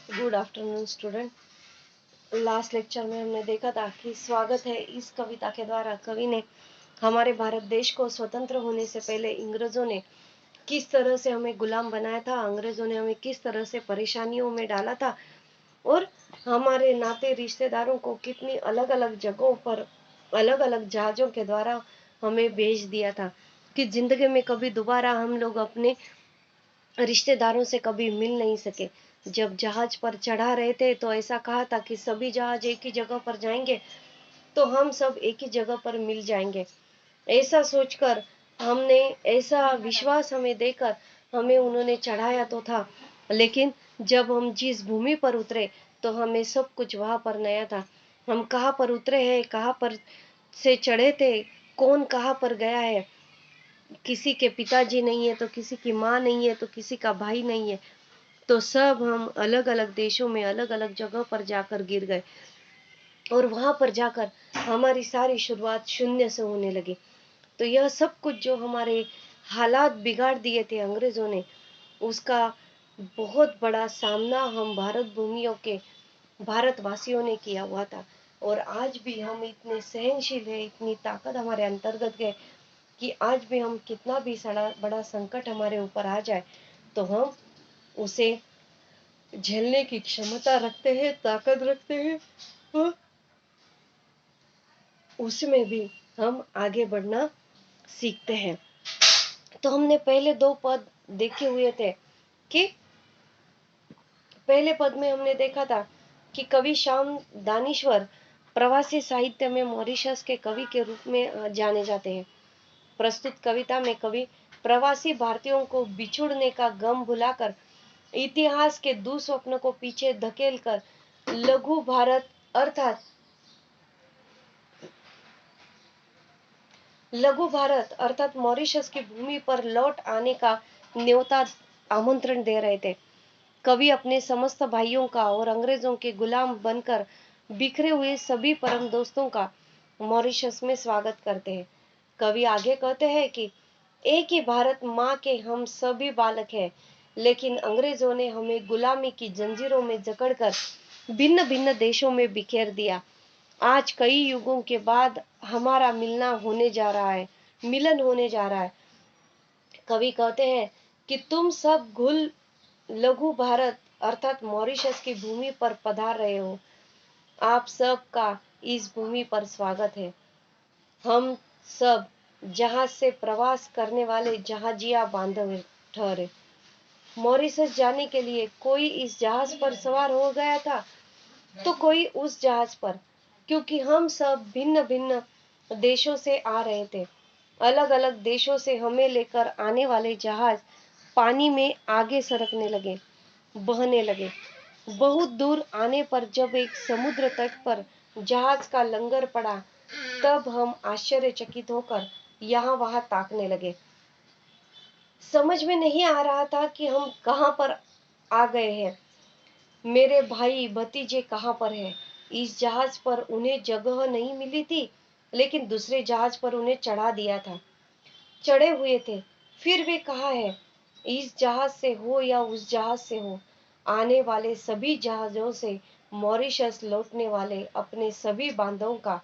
Good afternoon student. Last lecture में हमने देखा था कि स्वागत है इस कविता के द्वारा कवि ने हमारे भारत देश को स्वतंत्र होने से पहले अंग्रेजों ने किस तरह से हमें गुलाम बनाया था, अंग्रेजों ने हमें किस तरह से परेशानियों में डाला था और हमारे नाते रिश्तेदारों को कितनी अलग अलग जगहों पर अलग अलग जहाजों के द्वारा हमें भेज दिया था कि जिंदगी में कभी दोबारा हम लोग अपने रिश्तेदारों से कभी मिल नहीं सके। जब जहाज पर चढ़ा रहे थे तो ऐसा कहा था कि सभी जहाज एक ही जगह पर जाएंगे तो हम सब एक ही जगह पर मिल जाएंगे। ऐसा सोचकर हमने ऐसा विश्वास हमें देकर हमें उन्होंने चढ़ाया तो था, लेकिन जब हम जिस भूमि पर उतरे तो हमें सब कुछ वहां पर नया था। हम कहाँ पर उतरे हैं, कहाँ पर से चढ़े थे, कौन कहाँ पर गया है, किसी के पिताजी नहीं है तो किसी की माँ नहीं है तो किसी का भाई नहीं है, तो सब हम अलग अलग देशों में अलग अलग जगह पर जाकर गिर गए और वहां पर जाकर हमारी सारी शुरुआत शून्य से होने लगी। तो यह सब कुछ जो हमारे हालात बिगाड़ दिए थे अंग्रेजों ने, उसका बहुत बड़ा सामना हम भारत भूमियों के भारतवासियों ने किया हुआ था। और आज भी हम इतने सहनशील है, इतनी ताकत हमारे अंतर्गत है कि आज भी हम कितना भी बड़ा संकट हमारे ऊपर आ जाए तो हम उसे झेलने की क्षमता रखते हैं, ताकत रखते हैं और उसमें भी हम आगे बढ़ना सीखते हैं। तो हमने पहले दो पद देखे हुए थे कि पहले पद में हमने देखा था कि कवि श्याम दानीश्वर प्रवासी साहित्य में मॉरिशस के कवि के रूप में जाने जाते हैं। प्रस्तुत कविता में कवि प्रवासी भारतीयों को बिछुड़ने का गम भुलाकर इतिहास के दुस्वप्न को पीछे धकेल कर लघु भारत अर्थात मॉरिशस की भूमि पर लौट आने का न्योता आमंत्रण दे रहे थे। कवि अपने समस्त भाइयों का और अंग्रेजों के गुलाम बनकर बिखरे हुए सभी परम दोस्तों का मॉरिशस में स्वागत करते हैं। कवि आगे कहते हैं कि एक ही भारत माँ के हम सभी बालक हैं, लेकिन अंग्रेजों ने हमें गुलामी की जंजीरों में जकड़कर भिन्न भिन्न देशों में बिखेर दिया। आज कई युगों के बाद हमारा मिलन होने जा रहा है। कवि कहते हैं कि तुम सब घुल लघु भारत अर्थात मॉरिशस की भूमि पर पधार रहे हो। आप सब का इस भूमि पर स्वागत है। हम सब जहाज से प्रवास करने वाले जहाजिया बांधव ठहरे। मॉरिशस जाने के लिए कोई इस जहाज पर सवार हो गया था तो कोई उस जहाज पर, क्योंकि हम सब भिन्न भिन्न देशों से आ रहे थे। अलग अलग देशों से हमें लेकर आने वाले जहाज पानी में आगे सरकने लगे, बहने लगे। बहुत दूर आने पर जब एक समुद्र तट पर जहाज का लंगर पड़ा तब हम आश्चर्यचकित होकर यहाँ वहां ताकने लगे। समझ में नहीं आ रहा था कि हम कहाँ पर आ गए हैं। मेरे भाई भतीजे कहाँ पर हैं? इस जहाज पर उन्हें जगह नहीं मिली थी, लेकिन दूसरे जहाज पर उन्हें चढ़ा दिया था। चढ़े हुए थे, फिर वे कहाँ है? इस जहाज से हो या उस जहाज से हो, आने वाले सभी जहाजों से मॉरिशस लौटने वाले अपने सभी बांधवों का,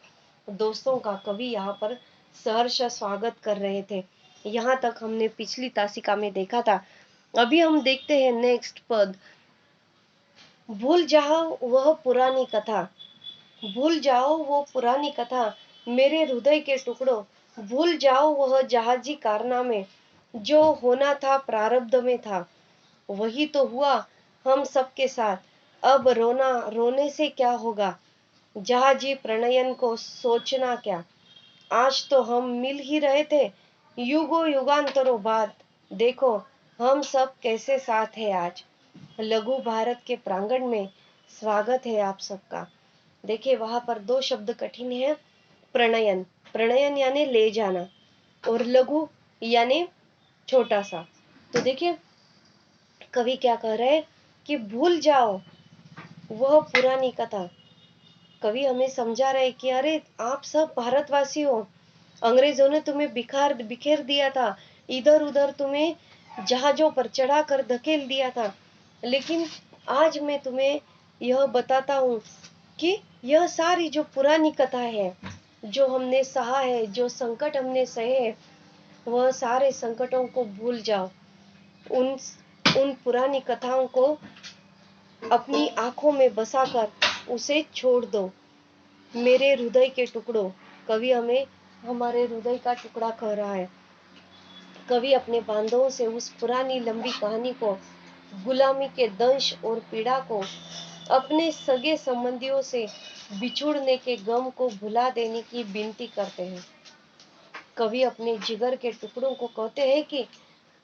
दोस्तों का कवि यहाँ पर सहर्ष स्वागत कर रहे थे। यहाँ तक हमने पिछली तासिका में देखा था। अभी हम देखते हैं नेक्स्ट पद। भूल जाओ वह पुरानी कथा, भूल जाओ वो पुरानी कथा, मेरे हृदय के टुकड़ों, भूल जाओ वह जहाजी कारनामे, जो होना था प्रारब्ध में था वही तो हुआ हम सबके साथ। अब रोने से क्या होगा, जहाजी प्रणयन को सोचना क्या। आज तो हम मिल ही रहे थे युगों युगांतरों बाद, देखो हम सब कैसे साथ हैं आज। लघु भारत के प्रांगण में स्वागत है आप सबका। देखिए वहां पर दो शब्द कठिन है। प्रणयन, प्रणयन यानी ले जाना, और लघु यानी छोटा सा। तो देखिए कवि क्या कह रहे हैं कि भूल जाओ वह पुरानी कथा। कवि हमें समझा रहे कि अरे आप सब भारतवासी हो, अंग्रेजों ने तुम्हें बिखेर दिया था, इधर उधर तुम्हें जहाजों पर चढ़ा कर धकेल दिया था, लेकिन आज मैं तुम्हें यह बताता हूँ कि यह सारी जो पुरानी कथा है, जो हमने सहा है, जो संकट हमने सहे हैं, वह सारे संकटों को भूल जाओ। उन उन पुरानी कथाओं को अपनी आंखों में बसाकर उसे छोड़ दो। मेरे हृदय के टुकड़ों, कवि हमें हमारे हृदय का टुकड़ा कह रहा है। कवि अपने बांधवों से उस पुरानी लंबी कहानी को, गुलामी के दंश और पीड़ा को, अपने सगे संबंधियों से बिछुड़ने के गम को भुला देने की विनती करते हैं। कवि अपने जिगर के टुकड़ों को कहते हैं कि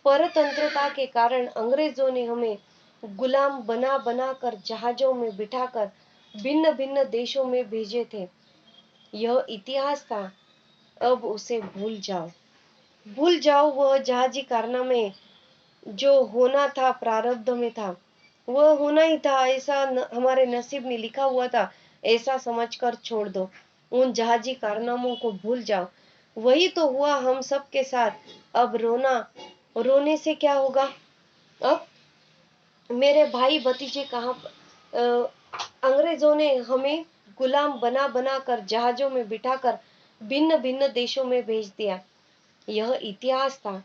परतंत्रता के कारण अंग्रेजों ने हमें गुलाम बना बना कर जहाजों में बिठाकर भिन्न भिन्न देशों में भेजे थे। यह इतिहास था, अब उसे भूल जाओ। भूल जाओ वह जहाजी कारनामे, जो होना था प्रारब्ध में था। वह होना ही था, ऐसा हमारे नसीब में लिखा हुआ था, ऐसा समझकर छोड़ दो। उन जहाजी कारनामों को भूल जाओ। वही तो हुआ हम सब के साथ। अब रोने से क्या होगा? अब मेरे भाई भतीजे कहाँ? अंग्रेजों ने हमें गुलाम बना बना कर जहाजों में बिठाकर भिन्न भिन्न देशों में भेज दिया। यह इतिहास था,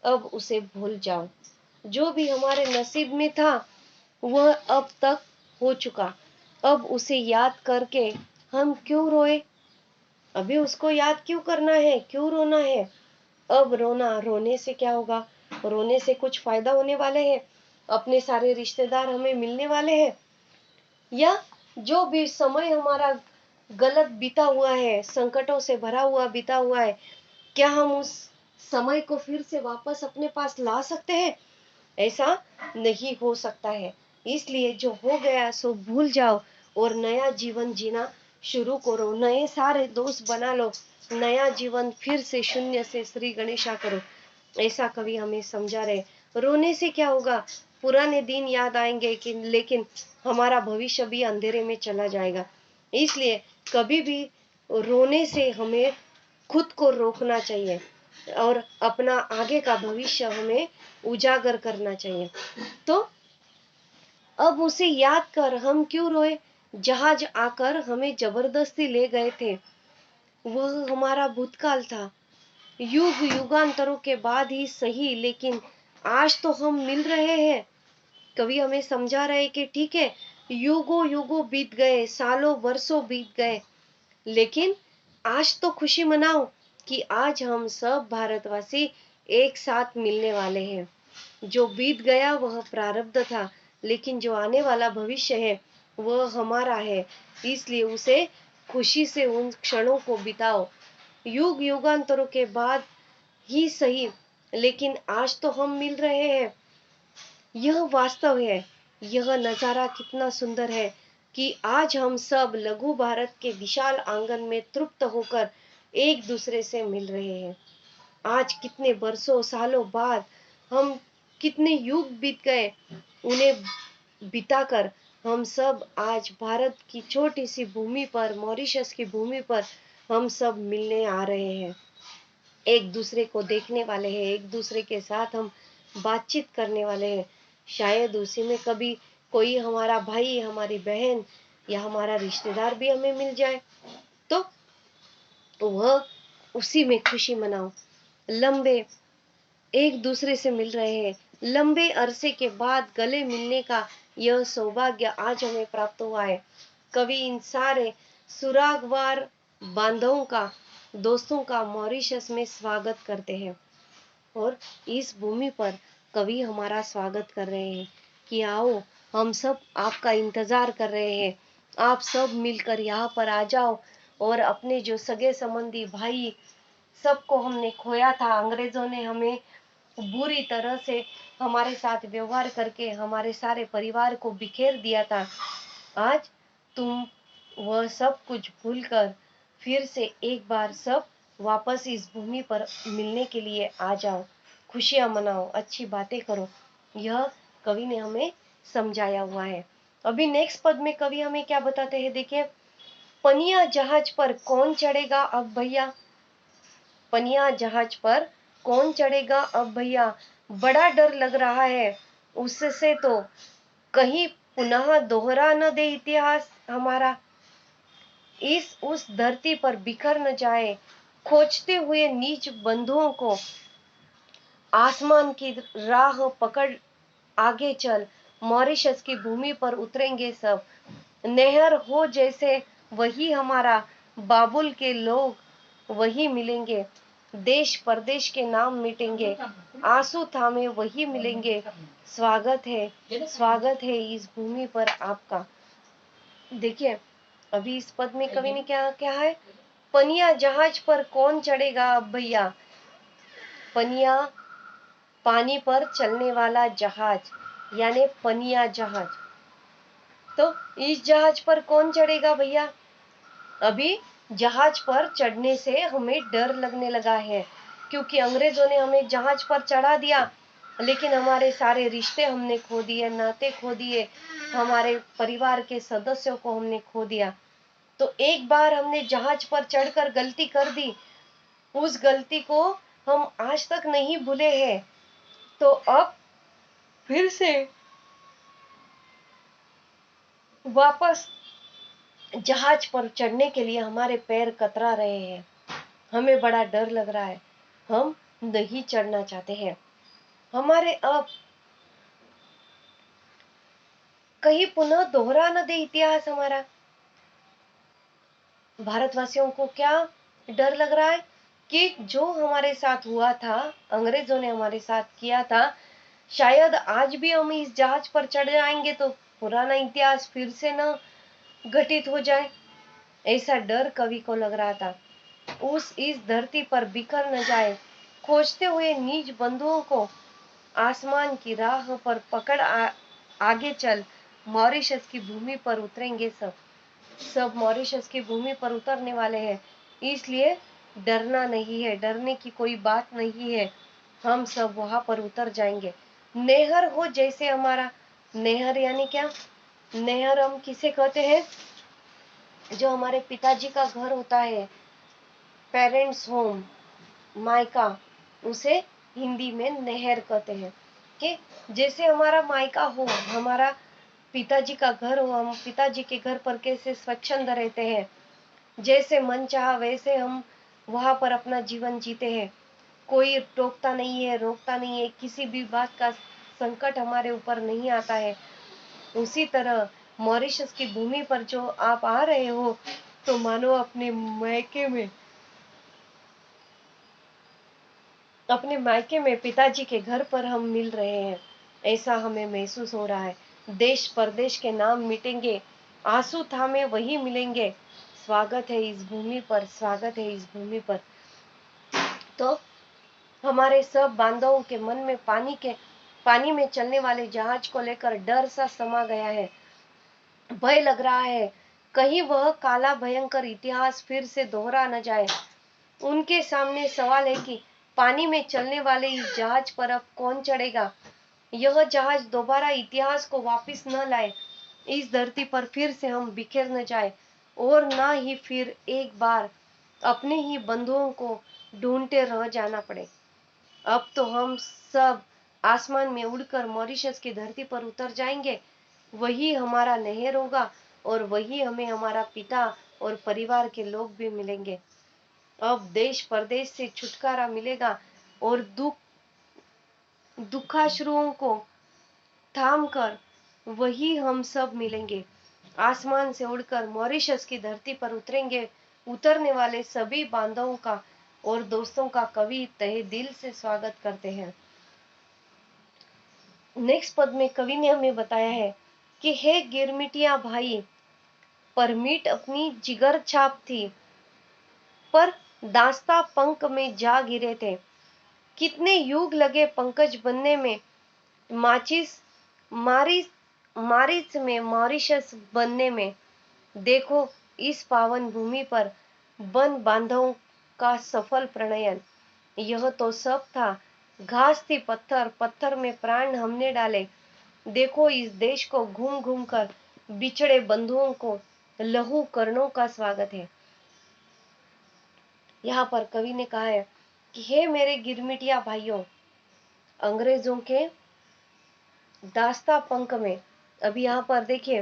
अब उसे भूल जाओ। जो भी हमारे नसीब में था वह अब तक हो चुका। अब उसे याद करके हम क्यों रोए? अभी उसको याद क्यों करना है, क्यों रोना है? अब रोने से क्या होगा? रोने से कुछ फायदा होने वाले है? अपने सारे रिश्तेदार हमें मिलने वाले हैं? या जो भी समय हमारा गलत बीता हुआ है, संकटों से भरा हुआ बीता हुआ है, क्या हम उस समय को फिर से वापस अपने पास ला सकते हैं? ऐसा नहीं हो सकता है। इसलिए जो हो गया सो भूल जाओ और नया जीवन जीना शुरू करो। नए सारे दोस्त बना लो, नया जीवन फिर से शून्य से श्री गणेशा करो। ऐसा कवि हमें समझा रहे। रोने से क्या होगा? पुराने दिन याद आएंगे कि लेकिन हमारा भविष्य भी अंधेरे में चला जाएगा। इसलिए कभी भी रोने से हमें खुद को रोकना चाहिए और अपना आगे का भविष्य हमें उजागर करना चाहिए। तो अब उसे याद कर हम क्यों रोए? जहाज आकर हमें जबरदस्ती ले गए थे, वह हमारा भूतकाल था। युग युगांतरों के बाद ही सही, लेकिन आज तो हम मिल रहे हैं। कवि हमें समझा रहे कि ठीक है, युगों युगों बीत गए, सालों वर्षों बीत गए, लेकिन आज तो खुशी मनाओ कि आज हम सब भारतवासी एक साथ मिलने वाले हैं। जो बीत गया वह प्रारब्ध था, लेकिन जो आने वाला भविष्य है वह हमारा है। इसलिए उसे खुशी से उन क्षणों को बिताओ। युग युगांतरों के बाद ही सही, लेकिन आज तो हम मिल रहे हैं। यह वास्तव है। यह नजारा कितना सुंदर है कि आज हम सब लघु भारत के विशाल आंगन में तृप्त होकर एक दूसरे से मिल रहे हैं। आज कितने बरसों सालों बाद, हम कितने युग बीत गए, उन्हें बिताकर हम सब आज भारत की छोटी सी भूमि पर, मॉरिशस की भूमि पर हम सब मिलने आ रहे हैं। एक दूसरे को देखने वाले हैं, एक दूसरे के साथ हम बातचीत करने वाले हैं। शायद उसी में कभी कोई हमारा भाई, हमारी बहन या हमारा रिश्तेदार भी हमें मिल जाए, तो वह उसी में खुशी मनाओ। लंबे एक दूसरे से मिल रहे हैं, लंबे अरसे के बाद गले मिलने का यह सौभाग्य आज हमें प्राप्त हुआ है। कवि इन सारे सुरागवार बांधवों का, दोस्तों का मॉरिशस में स्वागत करते हैं और इस भूमि पर कवि हमारा स्वागत कर रहे हैं कि आओ, हम सब आपका इंतजार कर रहे हैं। आप सब मिलकर यहाँ पर आ जाओ और अपने जो सगे संबंधी भाई, सबको हमने खोया था। अंग्रेजों ने हमें बुरी तरह से हमारे साथ व्यवहार करके हमारे सारे परिवार को बिखेर दिया था। आज तुम वह सब कुछ भूलकर फिर से एक बार सब वापस इस भूमि पर मिलने के लिए आ जाओ। खुशियां मनाओ, अच्छी बातें करो। यह कवि ने हमें समझाया हुआ है। अभी नेक्स्ट पद में कवि हमें क्या बताते हैं, देखिए। पनिया जहाज पर कौन चढ़ेगा अब भैया? पनिया जहाज पर कौन चढ़ेगा अब भैया? बड़ा डर लग रहा है, उससे तो कहीं पुनः दोहरा न दे इतिहास हमारा, उस धरती पर बिखर न जाए, खोजते हुए नीच बंधुओं को आसमान की राह पकड़ आगे चल, मॉरिशस की भूमि पर उतरेंगे सब, नहर हो जैसे वही हमारा, बाबुल के लोग वही मिलेंगे, देश परदेश के नाम मिटेंगे, आंसू थामे वही मिलेंगे, स्वागत है इस भूमि पर आपका। देखिए अभी इस पद में कवि ने क्या क्या है, पनिया जहाज पर कौन चढ़ेगा अब भैया, पनिया पानी पर चलने वाला जहाज यानी पनिया जहाज, तो इस जहाज पर कौन चढ़ेगा भैया। अभी जहाज पर चढ़ने से हमें डर लगने लगा है, क्योंकि अंग्रेजों ने हमें जहाज पर चढ़ा दिया, लेकिन हमारे सारे रिश्ते हमने खो दिए, नाते खो दिए, हमारे परिवार के सदस्यों को हमने खो दिया। तो एक बार हमने जहाज पर चढ़कर गलती कर दी, उस गलती को हम आज तक नहीं भूले हैं। तो अब फिर से वापस जहाज पर चढ़ने के लिए हमारे पैर कतरा रहे हैं, हमें बड़ा डर लग रहा है, हम नहीं चढ़ना चाहते हैं। हमारे अब कहीं पुनः दोहरा न दे इतिहास हमारा। भारतवासियों को क्या डर लग रहा है कि जो हमारे साथ हुआ था, अंग्रेजों ने हमारे साथ किया था, शायद आज भी हम इस जहाज पर चढ़ जाएंगे तो पुराना इतिहास फिर से न घटित हो जाए, ऐसा डर कवि को लग रहा था। इस धरती पर बिखर न जाए, खोजते हुए निज बंधुओं को आसमान की राह पर पकड़ आगे चल, मॉरिशस की भूमि पर उतरेंगे सब मॉरिशस की भूमि पर उतरने वाले हैं, इसलिए डरना नहीं है, डरने की कोई बात नहीं है, हम सब वहां पर उतर जाएंगे। नेहर हो जैसे हमारा, नेहर यानी क्या, नेहर हम किसे कहते हैं, जो हमारे पिताजी का घर होता है, पेरेंट्स होम, मायका, उसे हिंदी में नहर कहते हैं। कि जैसे हमारा मायका हो, हमारा पिताजी का घर हो, हम पिताजी के घर पर कैसे स्वच्छंद रहते हैं, जैसे मन चाहा वैसे हम वहां पर अपना जीवन जीते हैं, कोई टोकता नहीं है, रोकता नहीं है, किसी भी बात का संकट हमारे ऊपर नहीं आता है। उसी तरह मॉरिशस की भूमि पर जो आप आ रहे हो, तो मानो अपने मायके में पिताजी के घर पर हम मिल रहे हैं, ऐसा हमें महसूस हो रहा है। देश परदेश के नाम मिटेंगे, आंसू थामे वही मिलेंगे, स्वागत है इस भूमि पर, स्वागत है इस भूमि पर। तो हमारे सब बांधवों के मन में पानी में चलने वाले जहाज को लेकर डर सा समा गया है, भय लग रहा है, कहीं वह काला भयंकर इतिहास फिर से दोहरा न जाए। उनके सामने सवाल है कि पानी में चलने वाले इस जहाज पर अब कौन चढ़ेगा। यह जहाज दोबारा इतिहास को वापस न लाए, इस धरती पर फिर से हम बिखर न जाए, और ना ही फिर एक बार अपने ही बंधुओं को ढूंढते रह जाना पड़े। अब तो हम सब आसमान में उड़कर मॉरिशस की धरती पर उतर जाएंगे, वही हमारा नहर होगा, और वही हमें हमारा पिता और परिवार के लोग भी मिलेंगे। अब देश परदेश से छुटकारा मिलेगा, और दुखाश्रुओं को थाम कर वही हम सब मिलेंगे। आसमान से उड़कर मॉरिशस की धरती पर उतरेंगे, उतरने वाले सभी बांधवों का और दोस्तों का कवि तहे दिल से स्वागत करते हैं। नेक्स्ट पद में कवि ने हमें बताया है कि हे गिरमिटिया भाई, परमीट अपनी जिगर छाप थी, पर दास्ता पंख में जा गिरे थे, कितने युग लगे पंकज बनने में, माचिस मारिस मारिस में मॉरिशस बनने में। देखो इस पावन भूमि पर वन बांधवों का सफल प्रणयन, यह तो सब था, घास थी पत्थर, पत्थर में प्राण हमने डाले। देखो इस देश को घूम घूम कर बिछड़े बंधुओं को लहू कर्णों का स्वागत है। यहाँ पर कवि ने कहा है कि हे मेरे गिरमिटिया भाइयों, अंग्रेजों के दास्ता पंख में अभी यहाँ पर देखिए,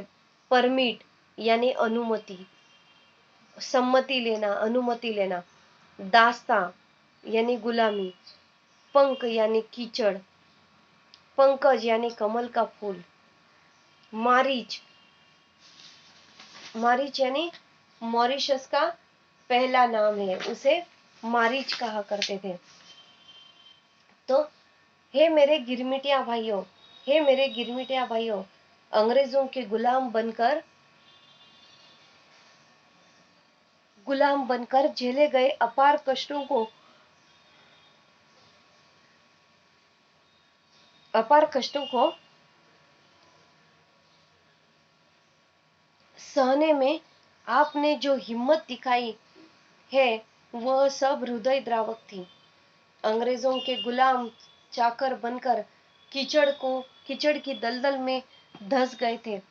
परमिट यानी अनुमति, सम्मति लेना, अनुमति लेना, दास्ता यानी गुलामी, पंख यानी कीचड़, पंकज यानी कमल का फूल, मारीच, मारीच यानी मॉरिशस का पहला नाम है, उसे मारीच कहा करते थे। तो हे मेरे गिरमिटिया भाइयों, हे मेरे गिरमिटिया भाइयों, अंग्रेजों के गुलाम बनकर झेले गए अपार कष्टों को, सहने में आपने जो हिम्मत दिखाई है वह सब हृदय द्रावक थी। अंग्रेजों के गुलाम चाकर बनकर कीचड़ की दलदल में धंस गए थे।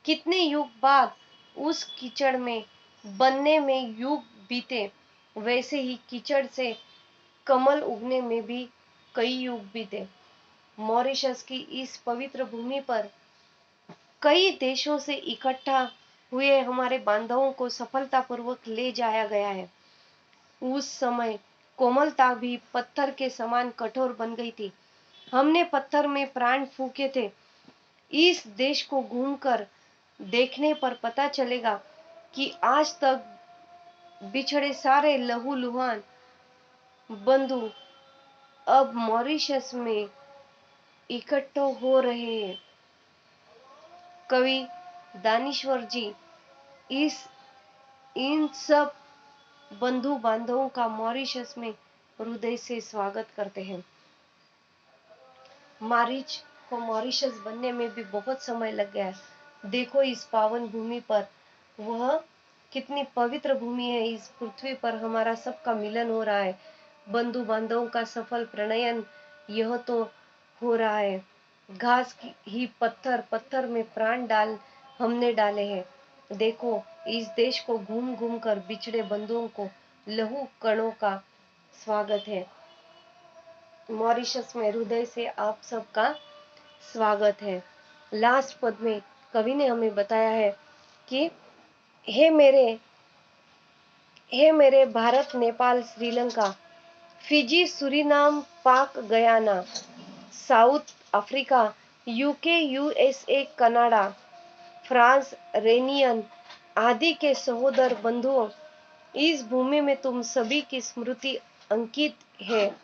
कितने युग बाद उस कीचड़ में बनने में युग बीते, वैसे ही कीचड़ से कमल उगने में भी कई युग बीते। मॉरिशस की इस पवित्र भूमि पर कई देशों से इकट्ठा हुए हमारे बांधवों को सफलतापूर्वक ले जाया गया है। उस समय कोमलता भी पत्थर के समान कठोर बन गई थी। हमने पत्थर में प्राण फूके थे। इस देश को घूमकर देखने पर पता चलेगा कि आज तक बिछड़े सारे लहूलुहान बंधु अब मॉरिशस में इकट्ठे हो रहे हैं। कवि दानिश्वर जी इस इन सब बंधु बांधवों का मॉरिशस में हृदय से स्वागत करते हैं। मारीच को मॉरिशस बनने में भी बहुत समय लग गया है। देखो इस पावन भूमि पर, वह कितनी पवित्र भूमि है। इस पृथ्वी पर हमारा सबका मिलन हो रहा है, बंधु बांधवों का सफल प्रणयन यह तो हो रहा है। घास की ही पत्थर में प्राण हमने डाले हैं। देखो इस देश को घूम घूम कर बिछड़े बंधुओं को लहू कणों का स्वागत है। मॉरिशस में हृदय से आप सबका स्वागत है। लास्ट पद में कवि ने हमें बताया है कि हे मेरे भारत, नेपाल, श्रीलंका, फिजी, सुरीनाम, पाक, Guyana, south Africa, UK, USA, Canada, France, Réunion आदि के सहोदर बंधुओं, इस भूमि में तुम सभी की स्मृति अंकित है।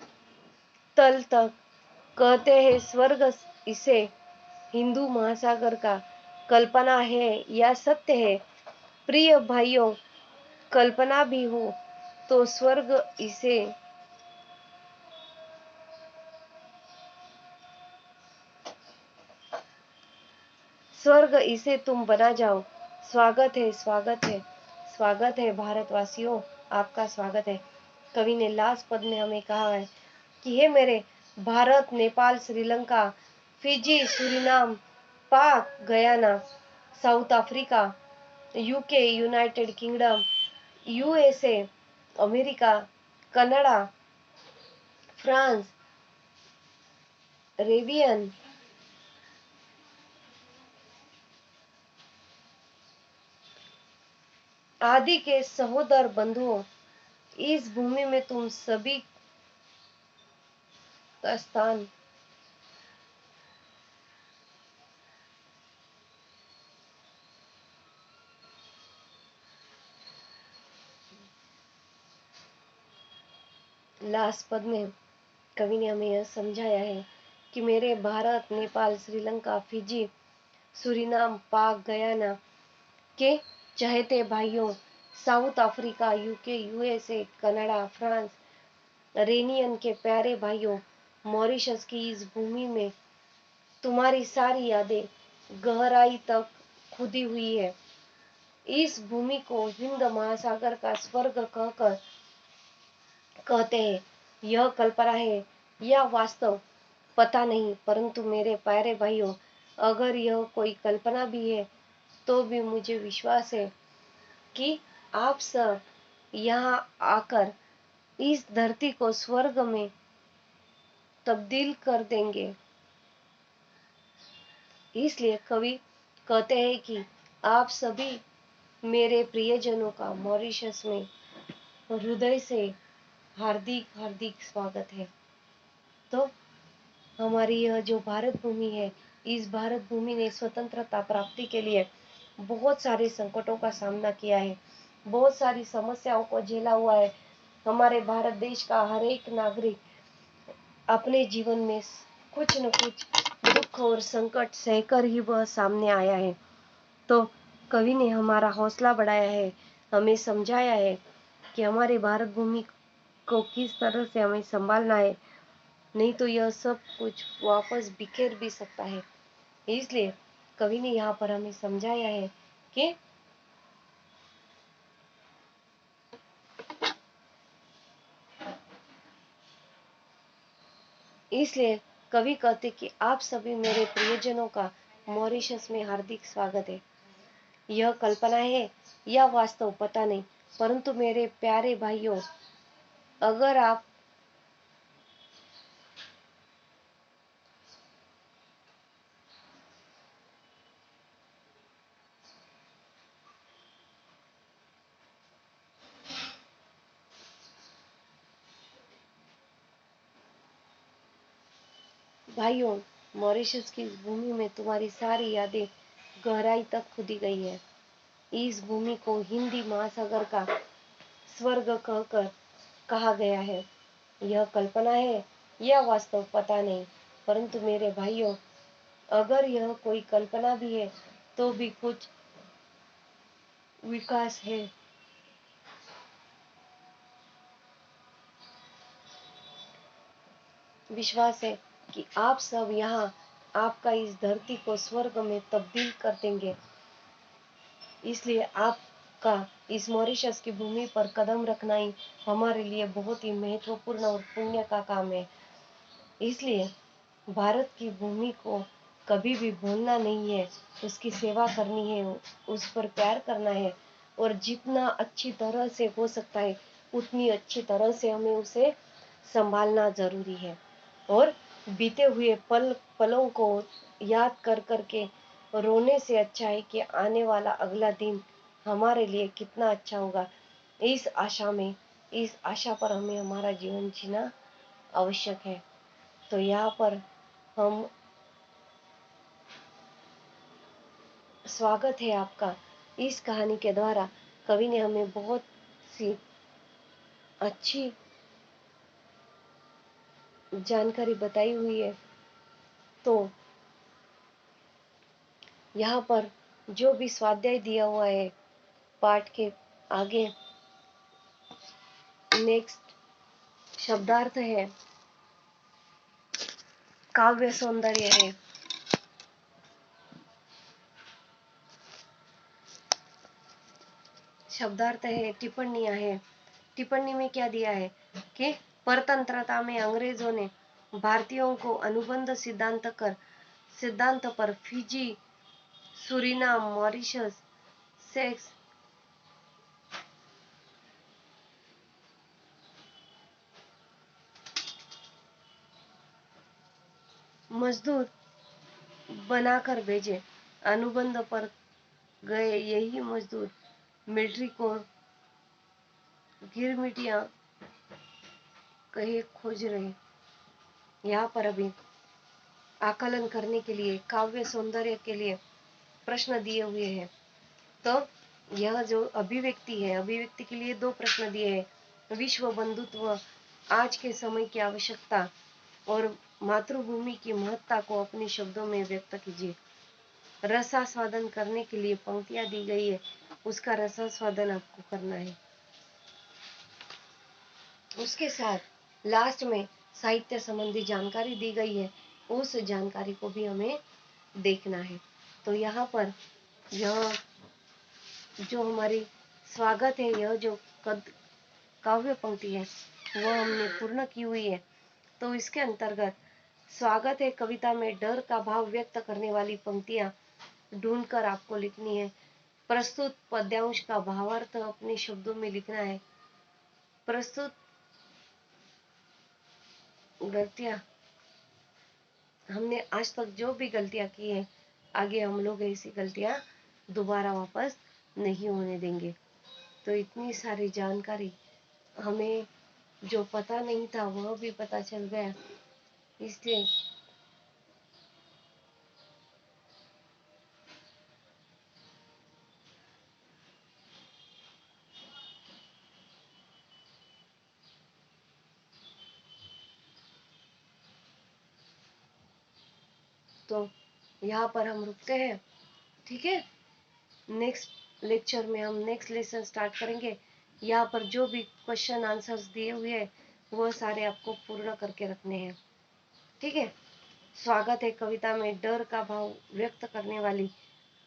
तल तक कहते हैं स्वर्ग इसे हिंदू महासागर का कल्पना है या सत्य है। प्रिय भाइयों, कल्पना भी हो तो स्वर्ग इसे तुम बना जाओ। स्वागत है, स्वागत है, स्वागत है भारतवासियों, आपका स्वागत है। कवि ने लास्ट पद में हमें कहा है कि हे मेरे भारत, नेपाल, श्रीलंका, फिजी, सुरीनाम, पाक, Guyana, south Africa, UK, United kingdom, USA, America, Canada, France, रेबियन आदि के सहोदर बंधुओं, इस भूमि में तुम सभी का स्थान लास्ट पद में कवि ने हमें यह समझाया है कि मेरे भारत, नेपाल, श्रीलंका, फिजी, सुरीनाम, पाक, गयाना के चहेते भाइयों, south Africa, UK, USA, Canada, France, Réunion के प्यारे भाइयों, मॉरिशस की इस भूमि में तुम्हारी सारी यादें गहराई तक खुदी हुई है। इस भूमि को हिंद महासागर का स्वर्ग कहते हैं। यह कल्पना है या वास्तव पता नहीं, परंतु मेरे प्यारे भाइयों, अगर यह कोई कल्पना भी है तो भी मुझे विश्वास है कि आप सब यहाँ आकर इस धरती को स्वर्ग में तब्दील कर देंगे। इसलिए कवि कहते हैं कि आप सभी मेरे प्रियजनों का मॉरिशस में हृदय से हार्दिक हार्दिक स्वागत है। तो हमारी यह जो भारत भूमि है, इस भारत भूमि ने स्वतंत्रता प्राप्ति के लिए बहुत सारे संकटों का सामना किया है, बहुत सारी समस्याओं को झेला हुआ है। हमारे भारत देश का हर एक नागरिक अपने जीवन में कुछ न कुछ दुख और संकट सहकर ही वह सामने आया है। तो कवि ने हमारा हौसला बढ़ाया है, हमें समझाया है कि हमारे भारत भूमि को किस तरह से हमें संभालना है, नहीं तो यह सब कुछ वापस बिखेर भी सकता है। इसलिए कवि ने यहाँ पर हमें समझाया है कि इसलिए कवि कहते कि आप सभी मेरे प्रियजनों का मॉरिशस में हार्दिक स्वागत है। यह कल्पना है या वास्तव पता नहीं, परंतु मेरे प्यारे भाइयों, अगर आप भाइयों, मॉरिशस की इस भूमि में तुम्हारी सारी यादें गहराई तक खुदी गई है। इस भूमि को हिंदी महासागर का स्वर्ग कहकर कहा गया है। यह कल्पना है या वास्तव पता नहीं, परंतु मेरे भाइयों, अगर यह कोई कल्पना भी है तो भी कुछ विकास है। विश्वास है कि आप सब यहाँ आपका इस धरती को स्वर्ग में तब्दील कर देंगे। इसलिए आपका इस मॉरिशस की भूमि पर कदम रखना ही हमारे लिए बहुत ही महत्वपूर्ण और पुण्य का काम है। इसलिए भारत की भूमि को कभी भी भूलना नहीं है, उसकी सेवा करनी है, उस पर प्यार करना है, और जितना अच्छी तरह से हो सकता है उतनी अच्छी तरह से हमें उसे संभालना जरूरी है। और बीते हुए पलों को याद कर करके रोने से अच्छा है कि आने वाला अगला दिन हमारे लिए कितना अच्छा होगा। इस आशा पर हमें हमारा जीवन जीना आवश्यक है। तो यहाँ पर हम स्वागत है आपका। इस कहानी के द्वारा कवि ने हमें बहुत सी अच्छी जानकारी बताई हुई है। तो यहाँ पर जो भी स्वाध्याय दिया हुआ है पाठ के आगे, नेक्स्ट शब्दार्थ है, काव्य सौंदर्य है, शब्दार्थ है, टिप्पणियां है। टिप्पणी में क्या दिया है कि परतंत्रता में अंग्रेजों ने भारतीयों को अनुबंध सिद्धांत पर फिजी, सुरीनाम, मॉरिशस, सेक्स मजदूर बनाकर भेजे। अनुबंध पर गए यही मजदूर मिलिट्री को गिरमिटियां कहे खोज रहे। यहाँ पर अभी आकलन करने के लिए, काव्य सौंदर्य के लिए प्रश्न दिए हुए हैं। तो यह जो अभिव्यक्ति है, अभिव्यक्ति के लिए दो प्रश्न दिए हैं। विश्व बंधुत्व, आज के समय की आवश्यकता, और मातृभूमि की महत्ता को अपने शब्दों में व्यक्त कीजिए। रसास्वादन करने के लिए पंक्तियां दी गई है, उसका रसास्वादन आपको करना है। उसके साथ लास्ट में साहित्य संबंधी जानकारी दी गई है, उस जानकारी को भी हमें देखना है। तो यहाँ पर यह जो हमारी स्वागत है, यह जो काव्य पंक्ति है वह हमने पूर्ण की हुई है। तो इसके अंतर्गत स्वागत है कविता में डर का भाव व्यक्त करने वाली पंक्तियां ढूंढकर आपको लिखनी है। प्रस्तुत पद्यांश का भावार्थ अपने शब्दों में लिखना है। प्रस्तुत गलतियां, हमने आज तक जो भी गलतियां की हैं आगे हम लोग ऐसी गलतियां दोबारा वापस नहीं होने देंगे। तो इतनी सारी जानकारी हमें जो पता नहीं था वह भी पता चल गया, इसलिए तो यहाँ पर हम रुकते हैं। ठीक है, नेक्स्ट लेक्चर में हम नेक्स्ट लेसन स्टार्ट करेंगे। यहाँ पर जो भी क्वेश्चन आंसर्स दिए हुए हैं वो सारे आपको पूर्ण करके रखने हैं। ठीक है, स्वागत है कविता में डर का भाव व्यक्त करने वाली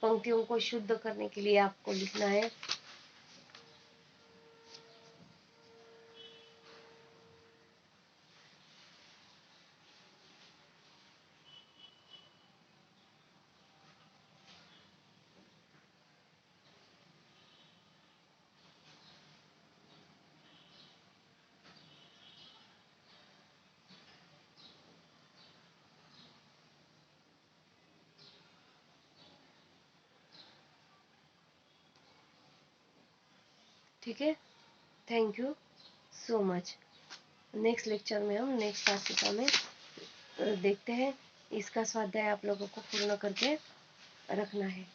पंक्तियों को शुद्ध करने के लिए आपको लिखना है। ठीक है, thank you so much. Next lecture में हम नेक्स्ट तासिका में देखते हैं। इसका स्वाध्याय आप लोगों को पूर्ण करके रखना है।